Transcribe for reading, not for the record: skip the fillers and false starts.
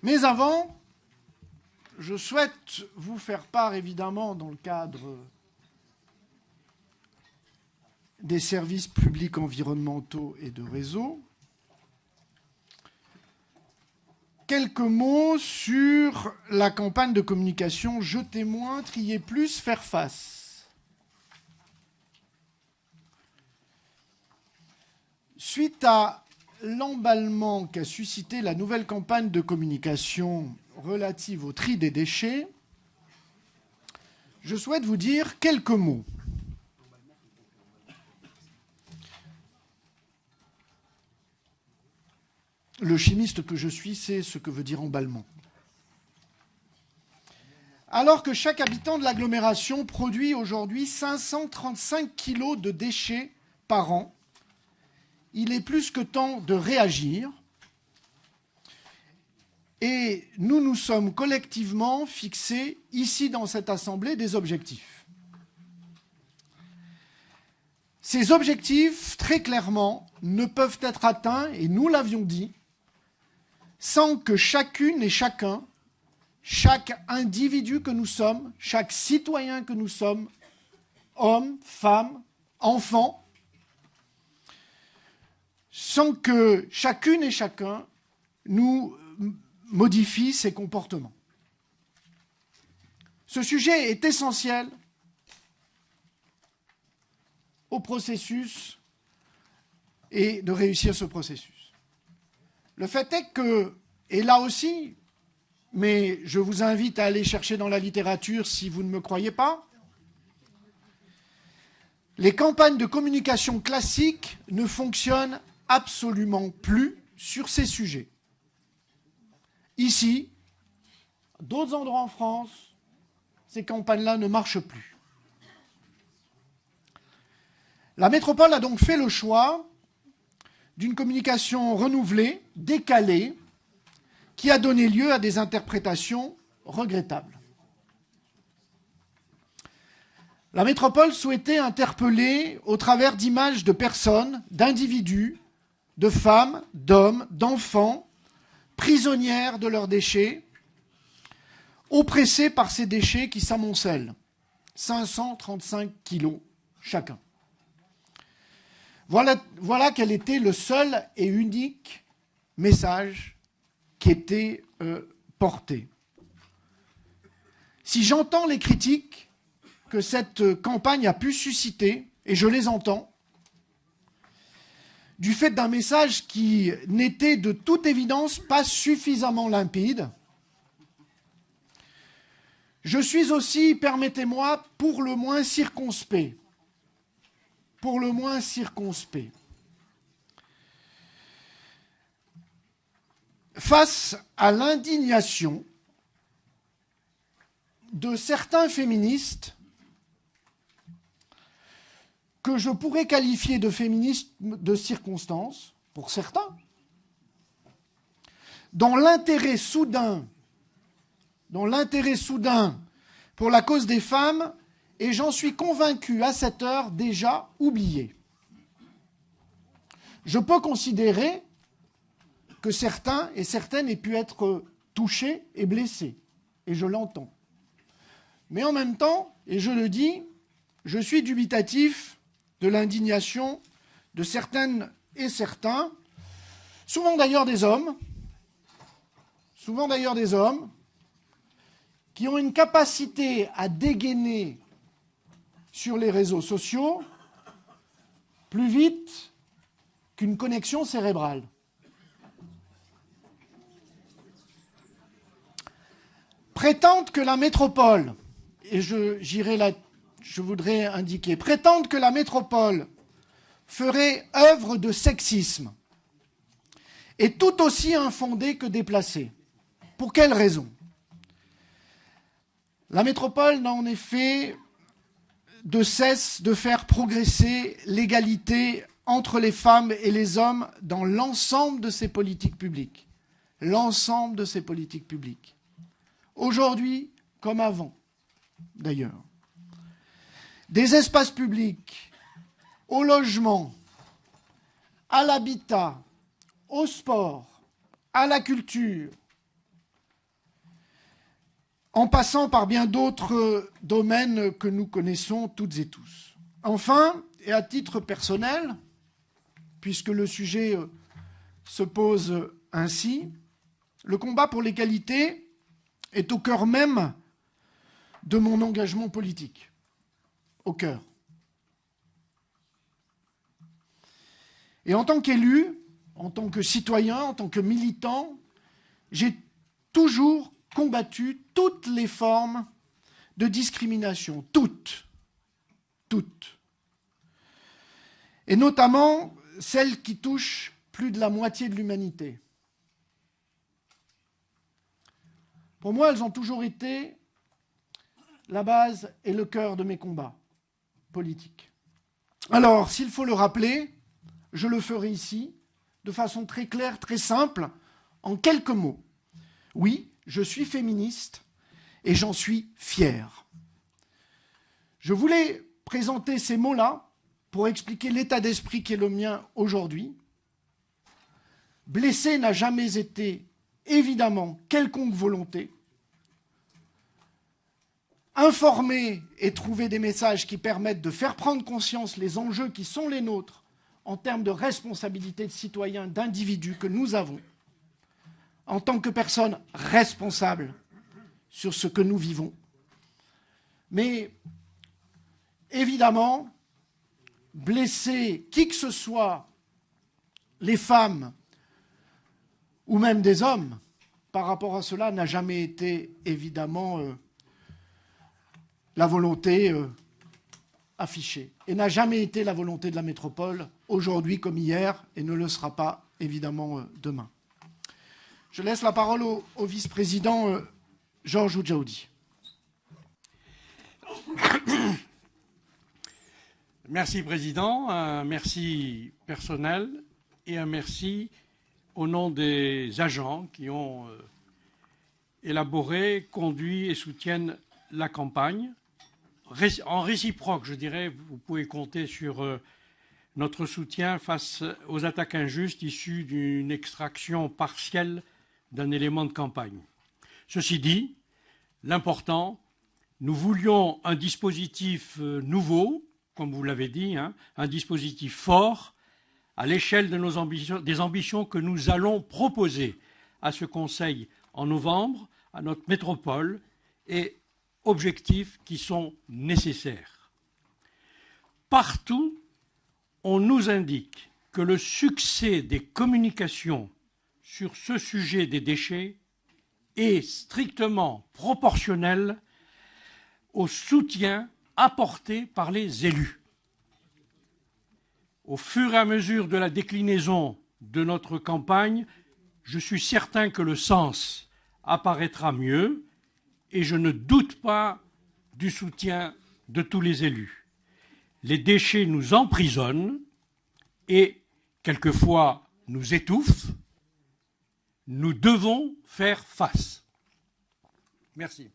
Mais avant, je souhaite vous faire part, évidemment, dans le cadre des services publics environnementaux et de réseau, quelques mots sur la campagne de communication « Je témoin, trier plus, faire face ». Suite à l'emballement qu'a suscité la nouvelle campagne de communication relative au tri des déchets, je souhaite vous dire quelques mots. Le chimiste que je suis sait ce que veut dire emballement. Alors que chaque habitant de l'agglomération produit aujourd'hui 535 kg de déchets par an, il est plus que temps de réagir. Et nous nous sommes collectivement fixés, ici dans cette Assemblée, des objectifs. Ces objectifs, très clairement, ne peuvent être atteints, et nous l'avions dit, sans que chacune et chacun, chaque individu que nous sommes, chaque citoyen que nous sommes, hommes, femmes, enfants, sans que chacune et chacun nous modifie ses comportements. Ce sujet est essentiel au processus et de réussir ce processus. Le fait est que, et là aussi, mais je vous invite à aller chercher dans la littérature si vous ne me croyez pas, les campagnes de communication classiques ne fonctionnent absolument plus sur ces sujets. Ici, d'autres endroits en France, ces campagnes-là ne marchent plus. La métropole a donc fait le choix d'une communication renouvelée, décalée, qui a donné lieu à des interprétations regrettables. La métropole souhaitait interpeller au travers d'images de personnes, d'individus, de femmes, d'hommes, d'enfants, prisonnières de leurs déchets, oppressées par ces déchets qui s'amoncellent. 535 kilos chacun. Voilà quel était le seul et unique message qui était porté. Si j'entends les critiques que cette campagne a pu susciter, et je les entends, du fait d'un message qui n'était de toute évidence pas suffisamment limpide, je suis aussi, permettez-moi, pour le moins circonspect. Pour le moins circonspect. Face à l'indignation de certains féministes que je pourrais qualifier de féministes de circonstance, pour certains, dont l'intérêt soudain pour la cause des femmes est, j'en suis convaincu, à cette heure déjà oublié. Je peux considérer que certains et certaines aient pu être touchés et blessés, et je l'entends. Mais en même temps, et je le dis, je suis dubitatif de l'indignation de certaines et certains, souvent d'ailleurs des hommes, qui ont une capacité à dégainer sur les réseaux sociaux plus vite qu'une connexion cérébrale. Prétendent que la métropole, et je voudrais indiquer, prétendent que la métropole ferait œuvre de sexisme est tout aussi infondée que déplacée. Pour quelle raison ? La métropole n'a en effet de cesse de faire progresser l'égalité entre les femmes et les hommes dans l'ensemble de ses politiques publiques. L'ensemble de ses politiques publiques. Aujourd'hui, comme avant, d'ailleurs. Des espaces publics, au logement, à l'habitat, au sport, à la culture, en passant par bien d'autres domaines que nous connaissons toutes et tous. Enfin, et à titre personnel, puisque le sujet se pose ainsi, le combat pour l'égalité est au cœur même de mon engagement politique. Au cœur. Et en tant qu'élu, en tant que citoyen, en tant que militant, j'ai toujours combattu toutes les formes de discrimination, toutes. Et notamment celles qui touchent plus de la moitié de l'humanité. Pour moi, elles ont toujours été la base et le cœur de mes combats politiques. Alors, s'il faut le rappeler, je le ferai ici, de façon très claire, très simple, en quelques mots. Oui, je suis féministe et j'en suis fier. Je voulais présenter ces mots-là pour expliquer l'état d'esprit qui est le mien aujourd'hui. Blesser n'a jamais été, évidemment, quelconque volonté. Informer et trouver des messages qui permettent de faire prendre conscience les enjeux qui sont les nôtres en termes de responsabilité de citoyens, d'individus que nous avons, en tant que personnes responsables sur ce que nous vivons. Mais évidemment, blesser qui que ce soit, les femmes ou même des hommes, par rapport à cela, n'a jamais été évidemment la volonté affichée. Et n'a jamais été la volonté de la métropole, aujourd'hui comme hier, et ne le sera pas évidemment demain. Je laisse la parole au vice-président Georges Oudjaoudi. Merci Président, un merci personnel et un merci au nom des agents qui ont élaboré, conduit et soutiennent la campagne. En réciproque, je dirais, vous pouvez compter sur notre soutien face aux attaques injustes issues d'une extraction partielle d'un élément de campagne. Ceci dit, l'important, nous voulions un dispositif nouveau, comme vous l'avez dit, un dispositif fort à l'échelle de nos ambitions, des ambitions que nous allons proposer à ce Conseil en novembre, à notre métropole, et objectifs qui sont nécessaires. Partout, on nous indique que le succès des communications sur ce sujet des déchets est strictement proportionnel au soutien apporté par les élus. Au fur et à mesure de la déclinaison de notre campagne, je suis certain que le sens apparaîtra mieux et je ne doute pas du soutien de tous les élus. Les déchets nous emprisonnent et, quelquefois, nous étouffent. Nous devons faire face. Merci.